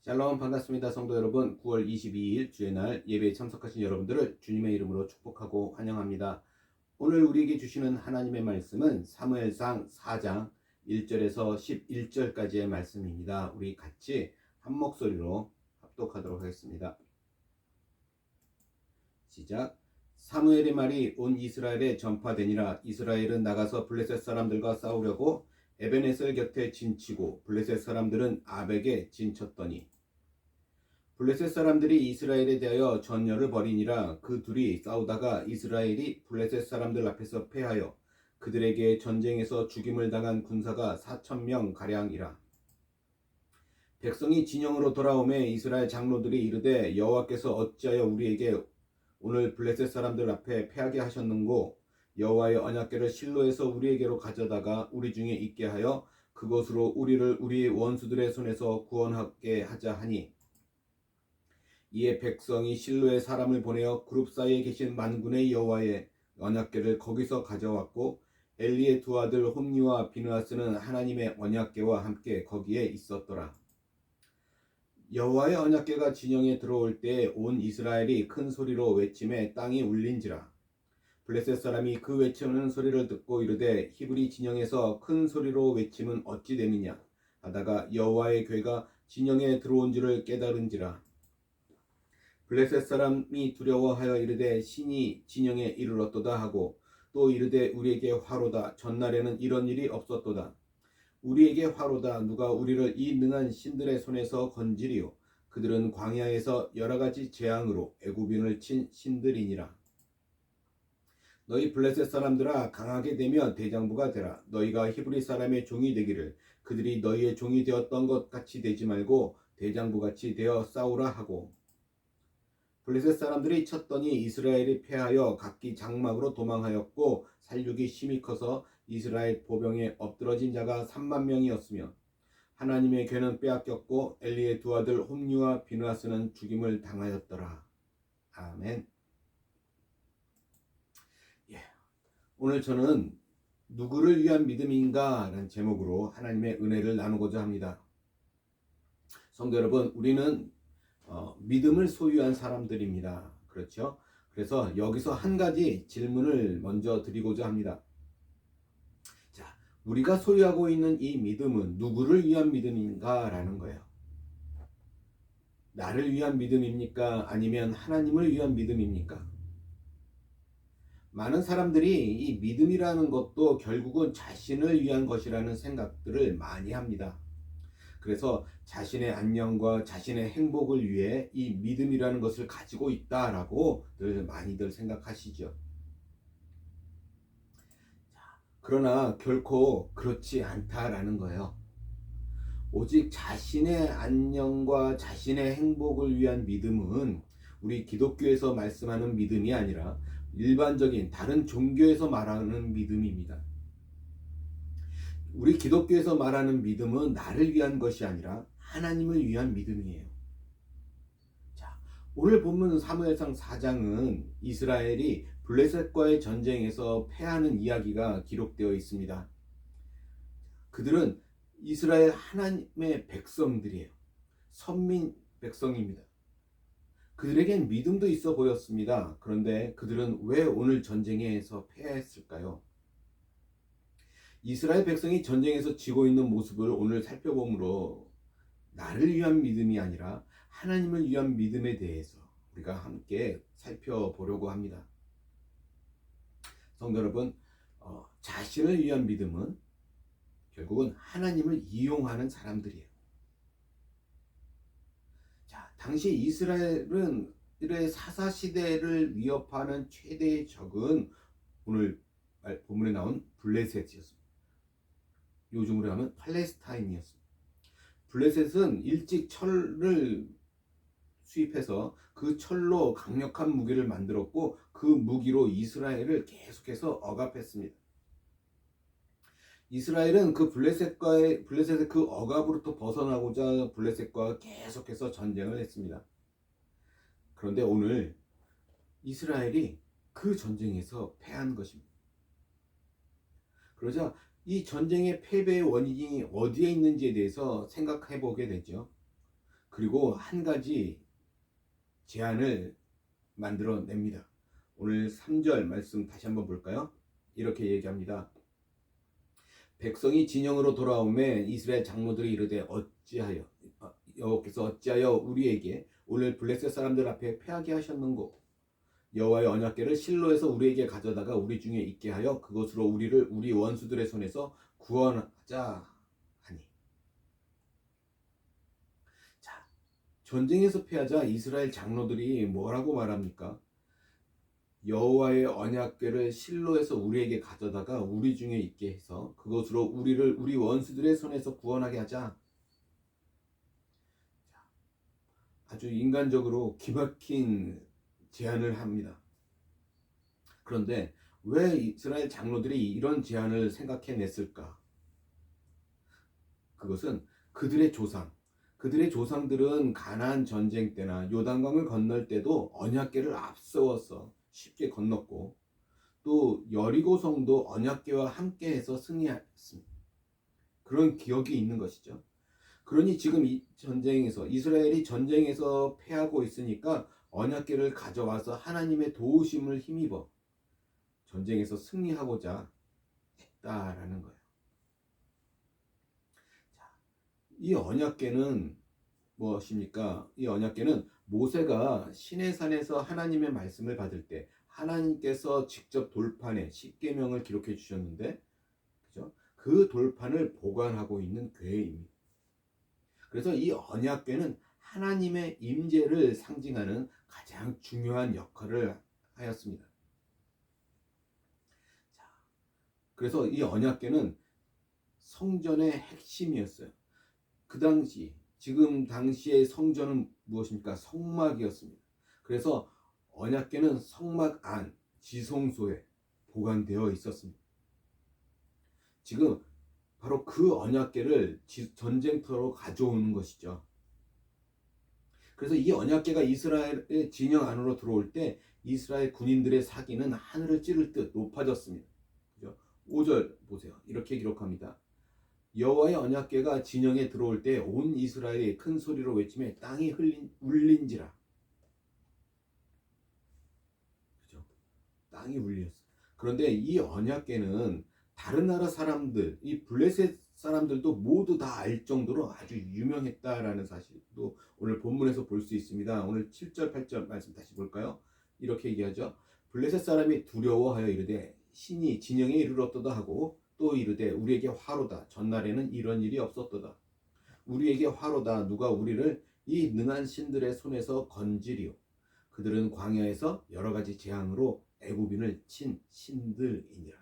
샬롬 반갑습니다. 성도 여러분, 9월 22일 주의 날 예배에 참석하신 여러분들을 주님의 이름으로 축복하고 환영합니다. 오늘 우리에게 주시는 하나님의 말씀은 사무엘상 4장 1절에서 11절까지의 말씀입니다. 우리 같이 한 목소리로 합독하도록 하겠습니다. 시작. 사무엘의 말이 온 이스라엘에 전파되니라. 이스라엘은 나가서 블레셋 사람들과 싸우려고 에벤에셀 곁에 진치고 블레셋 사람들은 아벡에 진쳤더니 블레셋 사람들이 이스라엘에 대하여 전열을 벌이니라. 그 둘이 싸우다가 이스라엘이 블레셋 사람들 앞에서 패하여 그들에게 전쟁에서 죽임을 당한 군사가 4,000명 가량이라. 백성이 진영으로 돌아오매 이스라엘 장로들이 이르되 여호와께서 어찌하여 우리에게 오늘 블레셋 사람들 앞에 패하게 하셨는고 여호와의 언약궤를 실로에서 우리에게로 가져다가 우리 중에 있게 하여 그것으로 우리를 우리 원수들의 손에서 구원하게 하자 하니 이에 백성이 실로에 사람을 보내어 그룹 사이에 계신 만군의 여호와의 언약궤를 거기서 가져왔고 엘리의 두 아들 홈니와 비느하스는 하나님의 언약궤와 함께 거기에 있었더라. 여호와의 언약궤가 진영에 들어올 때 온 이스라엘이 큰 소리로 외치매 땅이 울린지라. 블레셋 사람이 그 외치는 소리를 듣고 이르되 히브리 진영에서 큰 소리로 외침은 어찌 되느냐 하다가 여호와의 궤가 진영에 들어온 줄을 깨달은지라. 블레셋 사람이 두려워하여 이르되 신이 진영에 이르렀도다 하고 또 이르되 우리에게 화로다. 전날에는 이런 일이 없었도다. 우리에게 화로다. 누가 우리를 이 능한 신들의 손에서 건지리요. 그들은 광야에서 여러 가지 재앙으로 애굽인을 친 신들이니라. 너희 블레셋 사람들아 강하게 되며 대장부가 되라. 너희가 히브리 사람의 종이 되기를 그들이 너희의 종이 되었던 것 같이 되지 말고 대장부 같이 되어 싸우라 하고 블레셋 사람들이 쳤더니 이스라엘이 패하여 각기 장막으로 도망하였고 살육이 심히 커서 이스라엘 보병에 엎드러진 자가 3만 명이었으며 하나님의 궤는 빼앗겼고 엘리의 두 아들 홈리와 비느하스는 죽임을 당하였더라. 아멘. 오늘 저는 누구를 위한 믿음인가 라는 제목으로 하나님의 은혜를 나누고자 합니다. 성도 여러분, 우리는 믿음을 소유한 사람들입니다. 그렇죠? 그래서 여기서 한 가지 질문을 먼저 드리고자 합니다. 자, 우리가 소유하고 있는 이 믿음은 누구를 위한 믿음인가 라는 거예요. 나를 위한 믿음입니까? 아니면 하나님을 위한 믿음입니까? 많은 사람들이 이 믿음이라는 것도 결국은 자신을 위한 것이라는 생각들을 많이 합니다. 그래서 자신의 안녕과 자신의 행복을 위해 이 믿음이라는 것을 가지고 있다라고 많이들 생각하시죠. 그러나 결코 그렇지 않다라는 거예요. 오직 자신의 안녕과 자신의 행복을 위한 믿음은 우리 기독교에서 말씀하는 믿음이 아니라 일반적인 다른 종교에서 말하는 믿음입니다. 우리 기독교에서 말하는 믿음은 나를 위한 것이 아니라 하나님을 위한 믿음이에요. 자, 오늘 본문 사무엘상 4장은 이스라엘이 블레셋과의 전쟁에서 패하는 이야기가 기록되어 있습니다. 그들은 이스라엘 하나님의 백성들이에요. 선민 백성입니다. 그들에겐 믿음도 있어 보였습니다. 그런데 그들은 왜 오늘 전쟁에서 패했을까요? 이스라엘 백성이 전쟁에서 지고 있는 모습을 오늘 살펴보므로 나를 위한 믿음이 아니라 하나님을 위한 믿음에 대해서 우리가 함께 살펴보려고 합니다. 성도 여러분, 자신을 위한 믿음은 결국은 하나님을 이용하는 사람들이에요. 자, 당시 이스라엘은 사사시대를 위협하는 최대의 적은 오늘 본문에 나온 블레셋이었습니다. 요즘으로 하면 팔레스타인이었습니다. 블레셋은 일찍 철을 수입해서 그 철로 강력한 무기를 만들었고 그 무기로 이스라엘을 계속해서 억압했습니다. 이스라엘은 그 블레셋의 그 억압으로부터 벗어나고자 블레셋과 계속해서 전쟁을 했습니다. 그런데 오늘 이스라엘이 그 전쟁에서 패한 것입니다. 그러자 이 전쟁의 패배의 원인이 어디에 있는지에 대해서 생각해 보게 되죠. 그리고 한 가지 제안을 만들어냅니다. 오늘 3절 말씀 다시 한번 볼까요? 이렇게 얘기합니다. 백성이 진영으로 돌아오매 이스라엘 장로들이 이르되 어찌하여 여호와께서 어찌하여 우리에게 오늘 블레셋 사람들 앞에 패하게 하셨는고 여호와의 언약궤를 실로에서 우리에게 가져다가 우리 중에 있게 하여 그것으로 우리를 우리 원수들의 손에서 구원하자 하니. 자, 전쟁에서 패하자 이스라엘 장로들이 뭐라고 말합니까? 여호와의 언약궤를 실로에서 우리에게 가져다가 우리 중에 있게 해서 그것으로 우리를 우리 원수들의 손에서 구원하게 하자. 아주 인간적으로 기막힌 제안을 합니다. 그런데 왜 이스라엘 장로들이 이런 제안을 생각해냈을까? 그것은 그들의 조상들은 가나안 전쟁 때나 요단강을 건널 때도 언약궤를 앞세워서 쉽게 건넜고 또 여리고 성도 언약궤와 함께해서 승리했습니다. 그런 기억이 있는 것이죠. 그러니 지금 이 전쟁에서 이스라엘이 전쟁에서 패하고 있으니까 언약궤를 가져와서 하나님의 도우심을 힘입어 전쟁에서 승리하고자 했다라는 거예요. 자, 이 언약궤는 무엇입니까? 이 언약궤는 모세가 시내산에서 하나님의 말씀을 받을 때 하나님께서 직접 돌판에 십계명을 기록해 주셨는데, 그죠? 그 돌판을 보관하고 있는 궤입니다. 그래서 이 언약궤는 하나님의 임재를 상징하는 가장 중요한 역할을 하였습니다. 자, 그래서 이 언약궤는 성전의 핵심이었어요. 그 당시 지금 당시의 성전은 무엇입니까? 성막이었습니다. 그래서 언약궤는 성막 안 지성소에 보관되어 있었습니다. 지금 바로 그 언약궤를 전쟁터로 가져오는 것이죠. 그래서 이 언약궤가 이스라엘의 진영 안으로 들어올 때 이스라엘 군인들의 사기는 하늘을 찌를 듯 높아졌습니다. 그죠? 5절 보세요. 이렇게 기록합니다. 여호와의 언약궤가 진영에 들어올 때 온 이스라엘이 큰 소리로 외치며 땅이 울린지라. 그죠? 땅이 울렸어. 그런데 이 언약궤는 다른 나라 사람들, 이 블레셋 사람들도 모두 다 알 정도로 아주 유명했다라는 사실도 오늘 본문에서 볼 수 있습니다. 오늘 7절, 8절 말씀 다시 볼까요? 이렇게 얘기하죠. 블레셋 사람이 두려워하여 이르되 신이 진영에 이르렀도다 하고 또 이르되 우리에게 화로다. 전날에는 이런 일이 없었도다. 우리에게 화로다. 누가 우리를 이 능한 신들의 손에서 건지리요. 그들은 광야에서 여러 가지 재앙으로 애굽인을 친 신들이니라.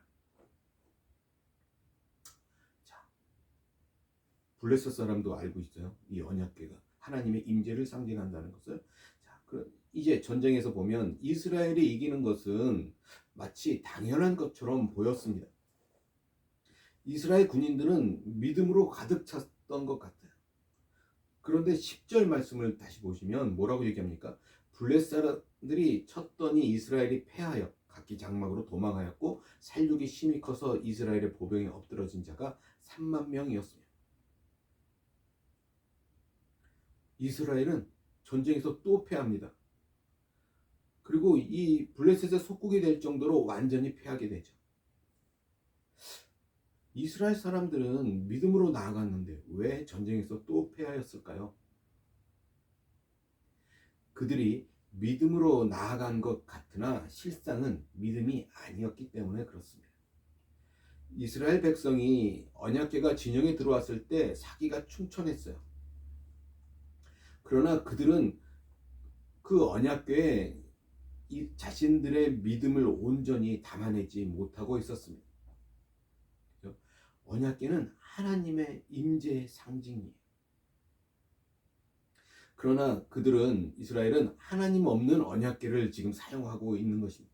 자, 블레셋 사람도 알고 있어요. 이 언약궤가 하나님의 임재를 상징한다는 것을. 자, 이제 전쟁에서 보면 이스라엘이 이기는 것은 마치 당연한 것처럼 보였습니다. 이스라엘 군인들은 믿음으로 가득 찼던 것 같아요. 그런데 10절 말씀을 다시 보시면 뭐라고 얘기합니까? 블레셋 사람들이 쳤더니 이스라엘이 패하여 각기 장막으로 도망하였고 살육이 심히 커서 이스라엘의 보병에 엎드러진 자가 3만 명이었습니다. 이스라엘은 전쟁에서 또 패합니다. 그리고 이 블레셋의 속국이 될 정도로 완전히 패하게 되죠. 이스라엘 사람들은 믿음으로 나아갔는데 왜 전쟁에서 또 패하였을까요? 그들이 믿음으로 나아간 것 같으나 실상은 믿음이 아니었기 때문에 그렇습니다. 이스라엘 백성이 언약궤가 진영에 들어왔을 때 사기가 충천했어요. 그러나 그들은 그 언약궤에 자신들의 믿음을 온전히 담아내지 못하고 있었습니다. 언약궤는 하나님의 임재의 상징이에요. 그러나 그들은 이스라엘은 하나님 없는 언약궤를 지금 사용하고 있는 것입니다.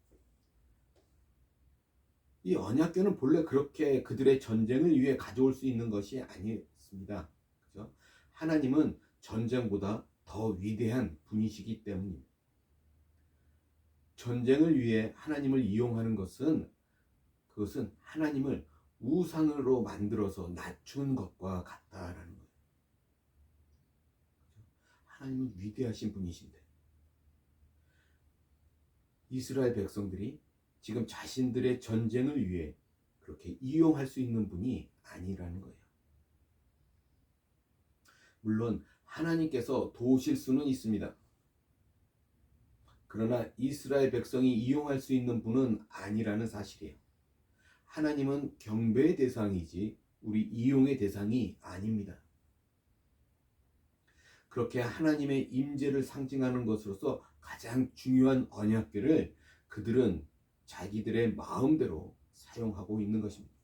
이 언약궤는 본래 그렇게 그들의 전쟁을 위해 가져올 수 있는 것이 아니었습니다. 그죠? 하나님은 전쟁보다 더 위대한 분이시기 때문입니다. 전쟁을 위해 하나님을 이용하는 그것은 하나님을 우상으로 만들어서 낮춘 것과 같다라는 거예요. 하나님은 위대하신 분이신데 이스라엘 백성들이 지금 자신들의 전쟁을 위해 그렇게 이용할 수 있는 분이 아니라는 거예요. 물론 하나님께서 도우실 수는 있습니다. 그러나 이스라엘 백성이 이용할 수 있는 분은 아니라는 사실이에요. 하나님은 경배의 대상이지 우리 이용의 대상이 아닙니다. 그렇게 하나님의 임재를 상징하는 것으로서 가장 중요한 언약궤를 그들은 자기들의 마음대로 사용하고 있는 것입니다.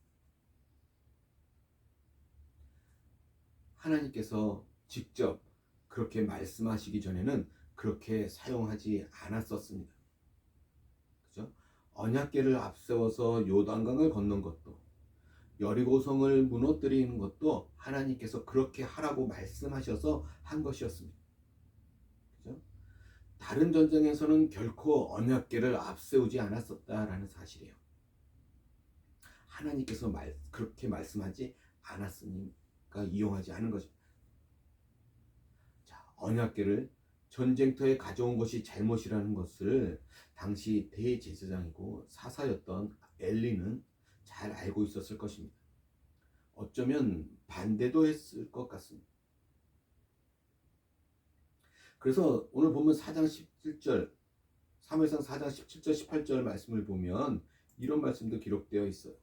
하나님께서 직접 그렇게 말씀하시기 전에는 그렇게 사용하지 않았었습니다. 그죠? 언약궤를 앞세워서 요단강을 건넌 것도, 여리고성을 무너뜨리는 것도 하나님께서 그렇게 하라고 말씀하셔서 한 것이었습니다. 그죠? 다른 전쟁에서는 결코 언약궤를 앞세우지 않았었다라는 사실이에요. 하나님께서 그렇게 말씀하지 않았으니까 이용하지 않은 것입니다. 자, 언약궤를 전쟁터에 가져온 것이 잘못이라는 것을 당시 대제사장이고 사사였던 엘리는 잘 알고 있었을 것입니다. 어쩌면 반대도 했을 것 같습니다. 그래서 오늘 보면 4장 17절, 사무엘상 4장 17절 18절 말씀을 보면 이런 말씀도 기록되어 있어요.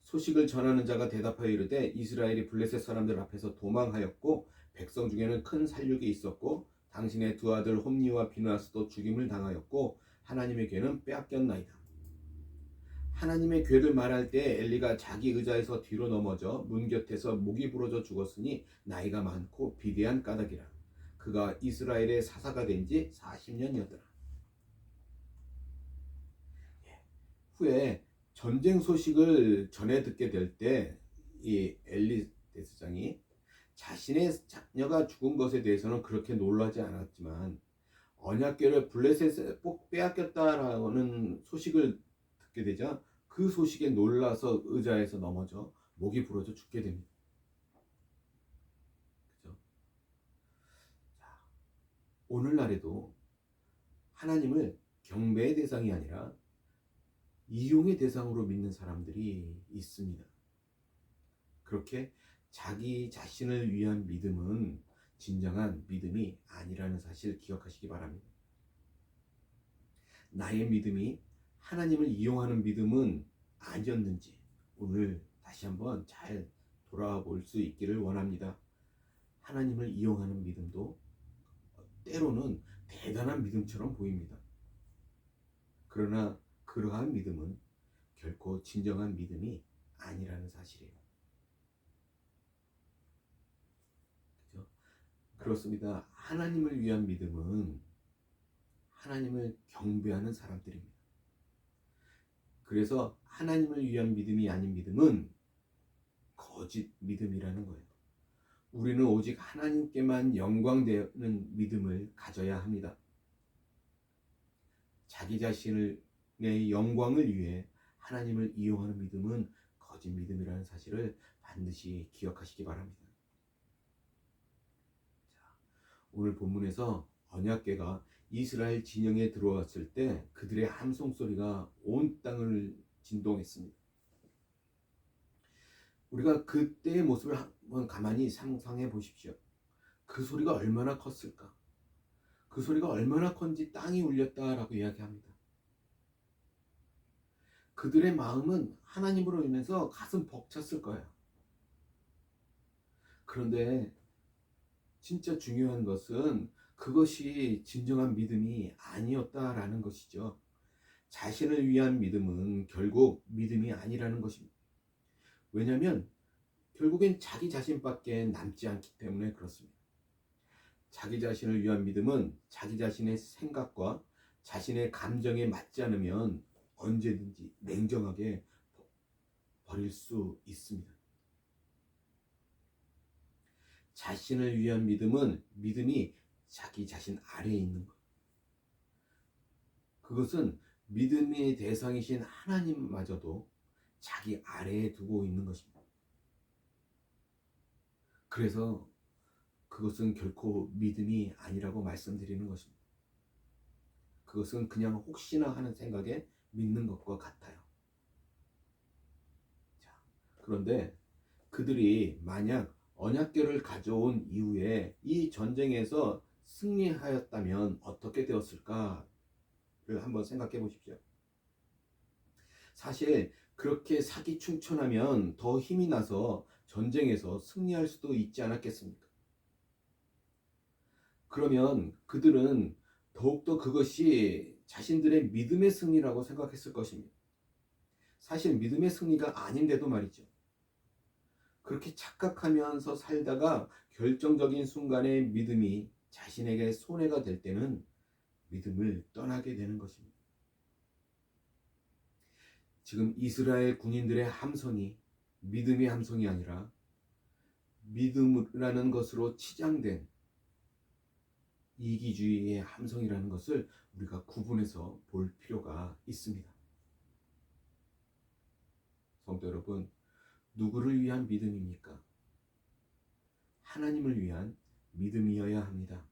소식을 전하는 자가 대답하여 이르되 이스라엘이 블레셋 사람들 앞에서 도망하였고 백성 중에는 큰 살육이 있었고 당신의 두 아들 홈니와 비느하스도 죽임을 당하였고 하나님의 궤는 빼앗겼나이다. 하나님의 궤를 말할 때 엘리가 자기 의자에서 뒤로 넘어져 문 곁에서 목이 부러져 죽었으니 나이가 많고 비대한 까닭이라. 그가 이스라엘의 사사가 된 지 40년이었더라. 후에 전쟁 소식을 전해 듣게 될 때 이 엘리 대제사장이 자신의 자녀가 죽은 것에 대해서는 그렇게 놀라지 않았지만 언약궤를 블레셋에 꼭 빼앗겼다라는 소식을 듣게 되자 그 소식에 놀라서 의자에서 넘어져 목이 부러져 죽게 됩니다. 그죠? 자, 오늘날에도 하나님을 경배의 대상이 아니라 이용의 대상으로 믿는 사람들이 있습니다. 그렇게 자기 자신을 위한 믿음은 진정한 믿음이 아니라는 사실 기억하시기 바랍니다. 나의 믿음이 하나님을 이용하는 믿음은 아니었는지 오늘 다시 한번 잘 돌아와 볼 수 있기를 원합니다. 하나님을 이용하는 믿음도 때로는 대단한 믿음처럼 보입니다. 그러나 그러한 믿음은 결코 진정한 믿음이 아니라는 사실이에요. 그렇죠? 그렇습니다. 하나님을 위한 믿음은 하나님을 경배하는 사람들입니다. 그래서 하나님을 위한 믿음이 아닌 믿음은 거짓 믿음이라는 거예요. 우리는 오직 하나님께만 영광되는 믿음을 가져야 합니다. 자기 자신의 영광을 위해 하나님을 이용하는 믿음은 거짓 믿음이라는 사실을 반드시 기억하시기 바랍니다. 자, 오늘 본문에서 언약궤가 이스라엘 진영에 들어왔을 때 그들의 함성 소리가 온 땅을 진동했습니다. 우리가 그때의 모습을 한번 가만히 상상해 보십시오. 그 소리가 얼마나 컸을까? 그 소리가 얼마나 컸는지 땅이 울렸다라고 이야기합니다. 그들의 마음은 하나님으로 인해서 가슴 벅찼을 거예요. 그런데 진짜 중요한 것은 그것이 진정한 믿음이 아니었다라는 것이죠. 자신을 위한 믿음은 결국 믿음이 아니라는 것입니다. 왜냐하면 결국엔 자기 자신밖에 남지 않기 때문에 그렇습니다. 자기 자신을 위한 믿음은 자기 자신의 생각과 자신의 감정에 맞지 않으면 언제든지 냉정하게 버릴 수 있습니다. 자신을 위한 믿음은 믿음이 자기 자신 아래에 있는 것. 그것은 믿음의 대상이신 하나님마저도 자기 아래에 두고 있는 것입니다. 그래서 그 그것은 결코 믿음이 아니라고 말씀드리는 것입니다. 그것은 그냥 혹시나 하는 생각에 믿는 것과 같아요. 자, 그런데 그들이 만약 언약궤를 가져온 이후에 이 전쟁에서 승리하였다면 어떻게 되었을까를 한번 생각해 보십시오. 사실 그렇게 사기충천하면 더 힘이 나서 전쟁에서 승리할 수도 있지 않았겠습니까? 그러면 그들은 더욱더 그것이 자신들의 믿음의 승리라고 생각했을 것입니다. 사실 믿음의 승리가 아닌데도 말이죠. 그렇게 착각하면서 살다가 결정적인 순간에 믿음이 자신에게 손해가 될 때는 믿음을 떠나게 되는 것입니다. 지금 이스라엘 군인들의 함성이 믿음의 함성이 아니라 믿음이라는 것으로 치장된 이기주의의 함성이라는 것을 우리가 구분해서 볼 필요가 있습니다. 성도 여러분, 누구를 위한 믿음입니까? 하나님을 위한 믿음이어야 합니다.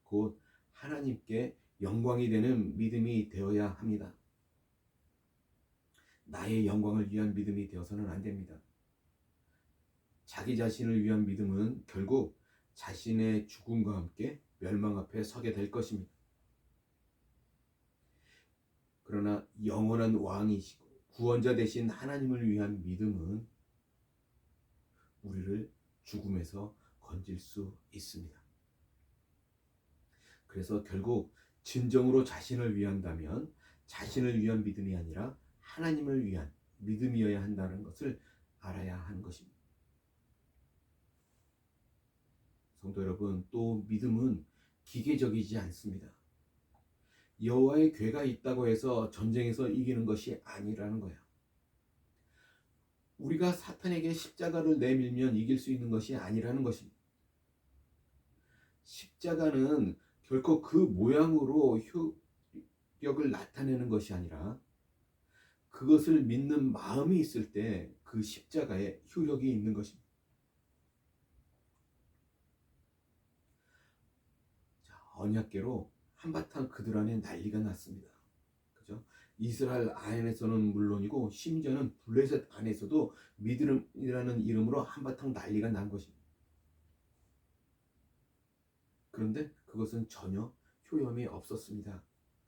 곧 하나님께 영광이 되는 믿음이 되어야 합니다. 나의 영광을 위한 믿음이 되어서는 안 됩니다. 자기 자신을 위한 믿음은 결국 자신의 죽음과 함께 멸망 앞에 서게 될 것입니다. 그러나 영원한 왕이시고 구원자 되신 하나님을 위한 믿음은 우리를 죽음에서 건질 수 있습니다. 그래서 결국 진정으로 자신을 위한다면 자신을 위한 믿음이 아니라 하나님을 위한 믿음이어야 한다는 것을 알아야 하는 것입니다. 성도 여러분, 또 믿음은 기계적이지 않습니다. 여호와의 궤가 있다고 해서 전쟁에서 이기는 것이 아니라는 거예요. 우리가 사탄에게 십자가를 내밀면 이길 수 있는 것이 아니라는 것입니다. 십자가는 결코 그 모양으로 효력을 나타내는 것이 아니라 그것을 믿는 마음이 있을 때 그 십자가에 효력이 있는 것입니다. 자, 언약궤로 한바탕 그들 안에 난리가 났습니다. 그죠? 이스라엘 안에서는 물론이고 심지어는 블레셋 안에서도 믿음이라는 이름으로 한바탕 난리가 난 것입니다. 그런데 그것은 전혀 효험이 없었습니다.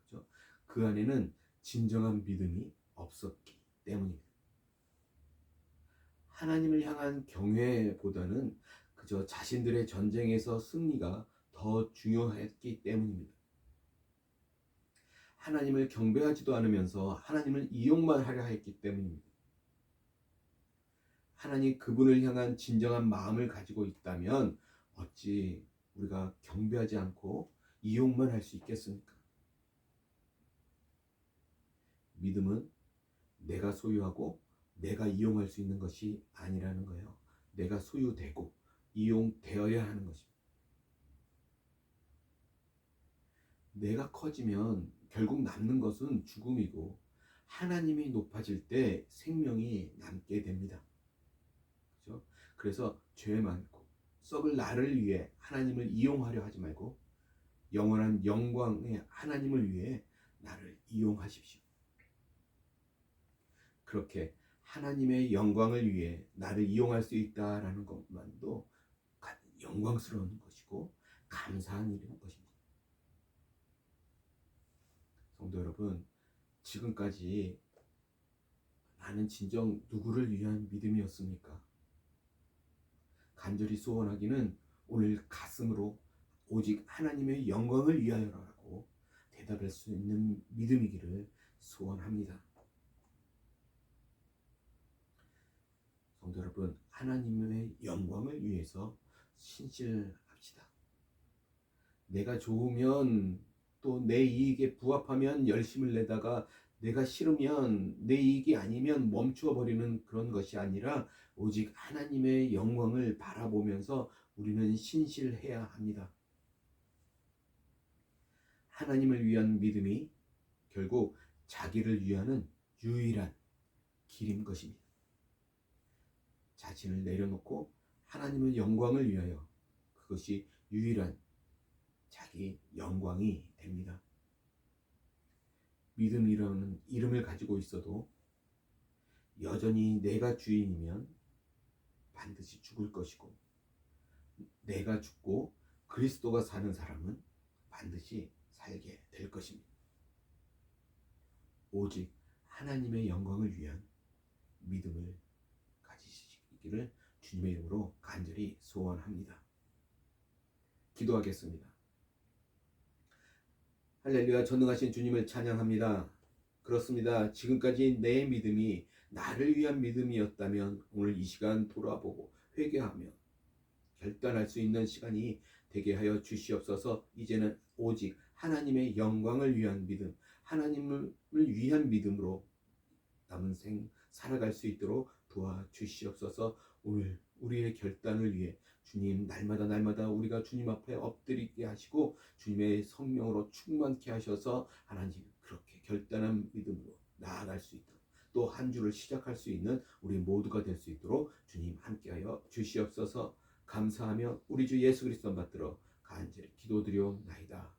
그죠? 그 안에는 진정한 믿음이 없었기 때문입니다. 하나님을 향한 경외보다는 그저 자신들의 전쟁에서 승리가 더 중요했기 때문입니다. 하나님을 경배하지도 않으면서 하나님을 이용만 하려 했기 때문입니다. 하나님 그분을 향한 진정한 마음을 가지고 있다면 어찌 우리가 경배하지 않고 이용만 할 수 있겠습니까? 믿음은 내가 소유하고 내가 이용할 수 있는 것이 아니라는 거예요. 내가 소유되고 이용되어야 하는 것입니다. 내가 커지면 결국 남는 것은 죽음이고 하나님이 높아질 때 생명이 남게 됩니다. 그렇죠? 그래서 죄 많고 썩을 나를 위해 하나님을 이용하려 하지 말고 영원한 영광의 하나님을 위해 나를 이용하십시오. 그렇게 하나님의 영광을 위해 나를 이용할 수 있다라는 것만도 영광스러운 것이고 감사한 일인 것입니다. 성도 여러분, 지금까지 나는 진정 누구를 위한 믿음이었습니까? 간절히 소원하기는 오늘 가슴으로 오직 하나님의 영광을 위하여라고 대답할 수 있는 믿음이기를 소원합니다. 성도 여러분, 하나님의 영광을 위해서 신실합시다. 내가 좋으면 또 내 이익에 부합하면 열심을 내다가 내가 싫으면 내 이익이 아니면 멈추어 버리는 그런 것이 아니라 오직 하나님의 영광을 바라보면서 우리는 신실해야 합니다. 하나님을 위한 믿음이 결국 자기를 위하는 유일한 길인 것입니다. 자신을 내려놓고 하나님의 영광을 위하여 그것이 유일한 자기 영광이 됩니다. 믿음이라는 이름을 가지고 있어도 여전히 내가 주인이면 반드시 죽을 것이고, 내가 죽고 그리스도가 사는 사람은 반드시 살게 될 것입니다. 오직 하나님의 영광을 위한 믿음을 가지시기를 주님의 이름으로 간절히 소원합니다. 기도하겠습니다. 할렐루야. 전능하신 주님을 찬양합니다. 그렇습니다. 지금까지 내 믿음이 나를 위한 믿음이었다면 오늘 이 시간 돌아보고 회개하며 결단할 수 있는 시간이 되게 하여 주시옵소서. 이제는 오직 하나님의 영광을 위한 믿음, 하나님을 위한 믿음으로 남은 생 살아갈 수 있도록 도와주시옵소서. 오늘 우리의 결단을 위해 주님 날마다 우리가 주님 앞에 엎드리게 하시고 주님의 성령으로 충만케 하셔서 하나님 그렇게 결단한 믿음으로 나아갈 수 있도록, 또 한 주를 시작할 수 있는 우리 모두가 될 수 있도록 주님 함께하여 주시옵소서. 감사하며 우리 주 예수 그리스도 받들어 간절히 기도드리옵나이다.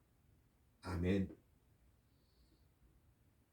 아멘.